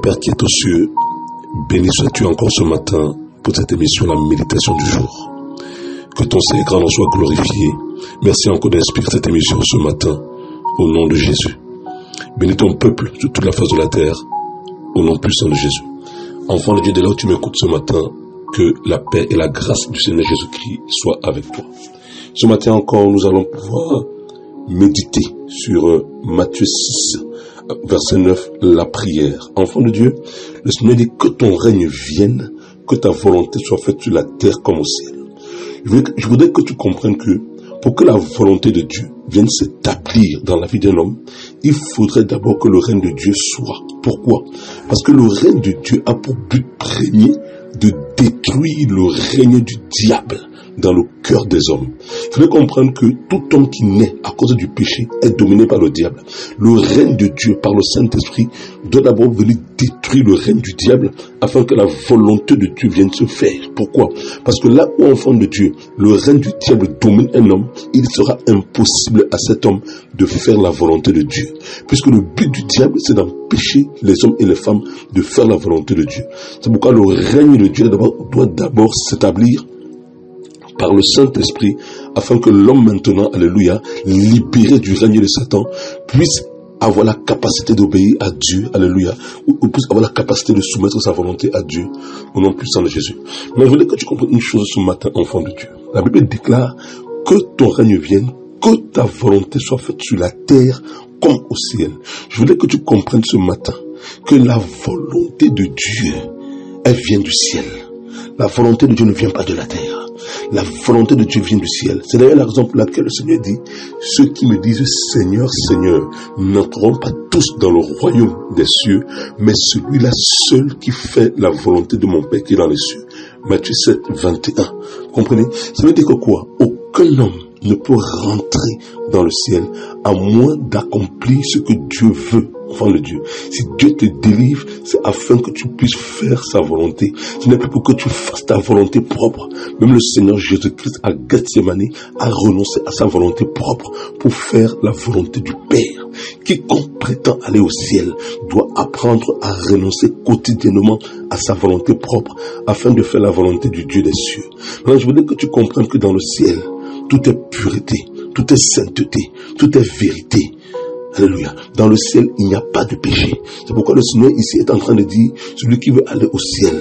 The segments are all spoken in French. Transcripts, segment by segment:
Père qui est aux cieux, béni sois-tu encore ce matin pour cette émission, la méditation du jour. Que ton Seigneur grand soit glorifié. Merci encore d'inspirer cette émission ce matin, au nom de Jésus. Bénis ton peuple sur toute la face de la terre, au nom puissant de Jésus. Enfant de Dieu, dès là où tu m'écoutes ce matin, que la paix et la grâce du Seigneur Jésus-Christ soient avec toi. Ce matin encore, nous allons pouvoir méditer sur Matthieu 6, verset 9, la prière. Enfant de Dieu, le Seigneur dit que ton règne vienne, que ta volonté soit faite sur la terre comme au ciel. Je voudrais que tu comprennes que pour que la volonté de Dieu vienne s'établir dans la vie d'un homme, il faudrait d'abord que le règne de Dieu soit. Pourquoi? Parce que le règne de Dieu a pour but premier de détruire le règne du diable dans le cœur des hommes. Il faut comprendre que tout homme qui naît à cause du péché est dominé par le diable. Le règne de Dieu par le Saint-Esprit doit d'abord venir détruire le règne du diable afin que la volonté de Dieu vienne se faire. Pourquoi? Parce que là où, enfant de Dieu, le règne du diable domine un homme, il sera impossible à cet homme de faire la volonté de Dieu. Puisque le but du diable, c'est d'empêcher les hommes et les femmes de faire la volonté de Dieu. C'est pourquoi le règne de Dieu doit d'abord s'établir par le Saint-Esprit, afin que l'homme maintenant, alléluia, libéré du règne de Satan, puisse avoir la capacité d'obéir à Dieu, alléluia, ou puisse avoir la capacité de soumettre sa volonté à Dieu, au nom puissant de Jésus. Mais je voulais que tu comprennes une chose ce matin, enfant de Dieu. La Bible déclare que ton règne vienne, que ta volonté soit faite sur la terre comme au ciel. Je voulais que tu comprennes ce matin que la volonté de Dieu, elle vient du ciel. La volonté de Dieu ne vient pas de la terre. La volonté de Dieu vient du ciel. C'est d'ailleurs la raison pour laquelle le Seigneur dit, ceux qui me disent Seigneur, Seigneur, n'entreront pas tous dans le royaume des cieux, mais celui-là seul qui fait la volonté de mon Père qui est dans les cieux. Matthieu 7, 21. Comprenez? Ça veut dire que quoi? Aucun homme ne peut rentrer dans le ciel à moins d'accomplir ce que Dieu veut, enfant de Dieu. Si Dieu te délivre, c'est afin que tu puisses faire sa volonté. Ce n'est pas pour que tu fasses ta volonté propre. Même le Seigneur Jésus-Christ à Gethsémani a renoncé à sa volonté propre pour faire la volonté du Père. Quiconque prétend aller au ciel doit apprendre à renoncer quotidiennement à sa volonté propre afin de faire la volonté du Dieu des cieux. Alors je voudrais que tu comprennes que dans le ciel, tout est pureté, tout est sainteté, tout est vérité. Alléluia. Dans le ciel, il n'y a pas de péché. C'est pourquoi le Seigneur ici est en train de dire, celui qui veut aller au ciel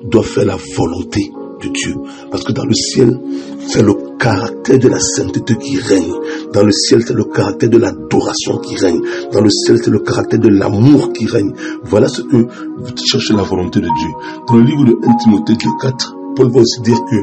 doit faire la volonté de Dieu. Parce que dans le ciel, c'est le caractère de la sainteté qui règne. Dans le ciel, c'est le caractère de l'adoration qui règne. Dans le ciel, c'est le caractère de l'amour qui règne. Voilà ce que vous cherchez, la volonté de Dieu. Dans le livre de 1 Timothée 2,4, Paul va aussi dire que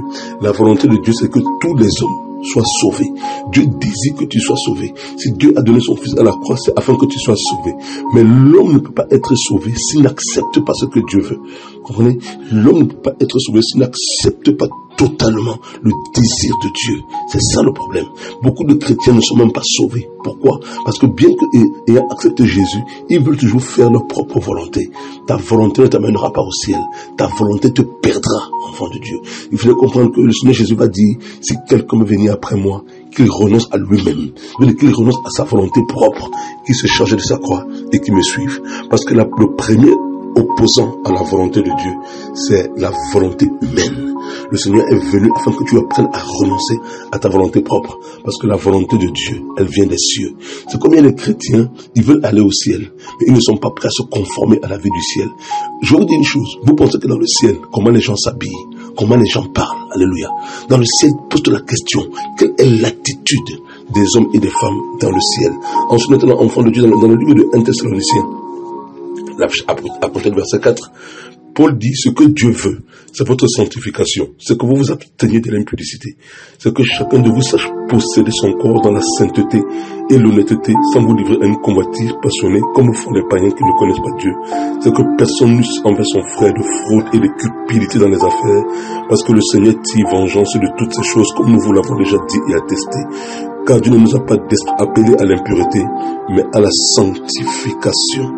la volonté de Dieu, c'est que tous les hommes sois sauvé. Dieu désire que tu sois sauvé. Si Dieu a donné son Fils à la croix, c'est afin que tu sois sauvé. Mais l'homme ne peut pas être sauvé s'il n'accepte pas ce que Dieu veut. Comprenez? L'homme ne peut pas être sauvé s'il n'accepte pas totalement le désir de Dieu. C'est ça le problème. Beaucoup de chrétiens ne sont même pas sauvés. Pourquoi? Parce que bien qu'ayant accepté Jésus, ils veulent toujours faire leur propre volonté. Ta volonté ne t'amènera pas au ciel. Ta volonté te perdra, enfant de Dieu. Il faut comprendre que le Seigneur Jésus va dire, si quelqu'un veut venir après moi, qu'il renonce à lui-même, qu'il renonce à sa volonté propre, qu'il se charge de sa croix et qu'il me suive. Parce que le premier opposant à la volonté de Dieu, c'est la volonté humaine. Le Seigneur est venu afin que tu apprennes à renoncer à ta volonté propre. Parce que la volonté de Dieu, elle vient des cieux. C'est combien les chrétiens, ils veulent aller au ciel, mais ils ne sont pas prêts à se conformer à la vie du ciel. Je vais vous dire une chose. Vous pensez que dans le ciel, comment les gens s'habillent, comment les gens parlent, alléluia. Dans le ciel, pose-toi la question, quelle est l'attitude des hommes et des femmes dans le ciel? Ensuite, maintenant, enfant de Dieu, dans le livre de 1 Thessaloniciens, à partir du verset 4, Paul dit, ce que Dieu veut, c'est votre sanctification, c'est que vous vous absteniez de l'impudicité, c'est que chacun de vous sache posséder son corps dans la sainteté et l'honnêteté, sans vous livrer à une convoitise passionnée, comme le font les païens qui ne connaissent pas Dieu. C'est que personne n'use envers son frère de fraude et de cupidité dans les affaires, parce que le Seigneur tire vengeance de toutes ces choses, comme nous vous l'avons déjà dit et attesté. Car Dieu ne nous a pas appelés à l'impureté, mais à la sanctification.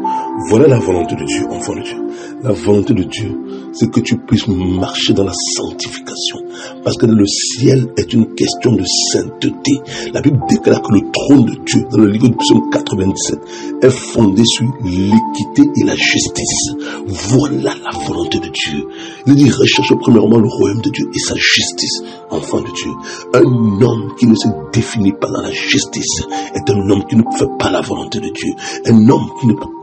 Voilà la volonté de Dieu, enfant de Dieu. La volonté de Dieu, c'est que tu puisses marcher dans la sanctification. Parce que le ciel est une question de sainteté. La Bible déclare que le trône de Dieu, dans le livre du psaume 97, est fondé sur l'équité et la justice. Voilà la volonté de Dieu. Il dit, recherche premièrement le royaume de Dieu et sa justice, enfant de Dieu. Un homme qui ne se définit pas dans la justice est un homme qui ne fait pas la volonté de Dieu. Un homme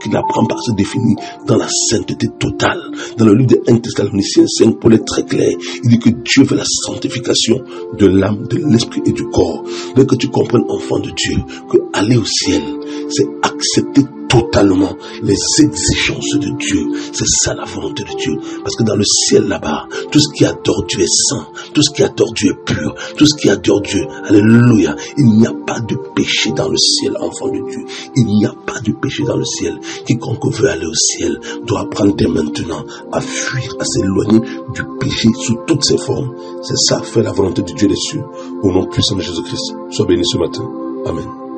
qui n'apprend pas à se définir dans la sainteté totale. Dans le livre de 1 Thessaloniciens 5, Paul est très clair. Il dit que Dieu veut la sanctification de l'âme, de l'esprit et du corps. Donc que tu comprennes, enfant de Dieu, que aller au ciel, c'est accepter totalement les exigences de Dieu. C'est ça la volonté de Dieu. Parce que dans le ciel là-bas, tout ce qui adore Dieu est saint. Tout ce qui adore Dieu est pur. Tout ce qui adore Dieu, alléluia. Il n'y a pas de péché dans le ciel, enfant de Dieu. Il n'y a pas de péché dans le ciel. Quiconque veut aller au ciel doit apprendre dès maintenant à fuir, à s'éloigner du péché sous toutes ses formes. C'est ça, faire la volonté de Dieu des cieux. Au nom puissant de Jésus-Christ. Sois béni ce matin. Amen.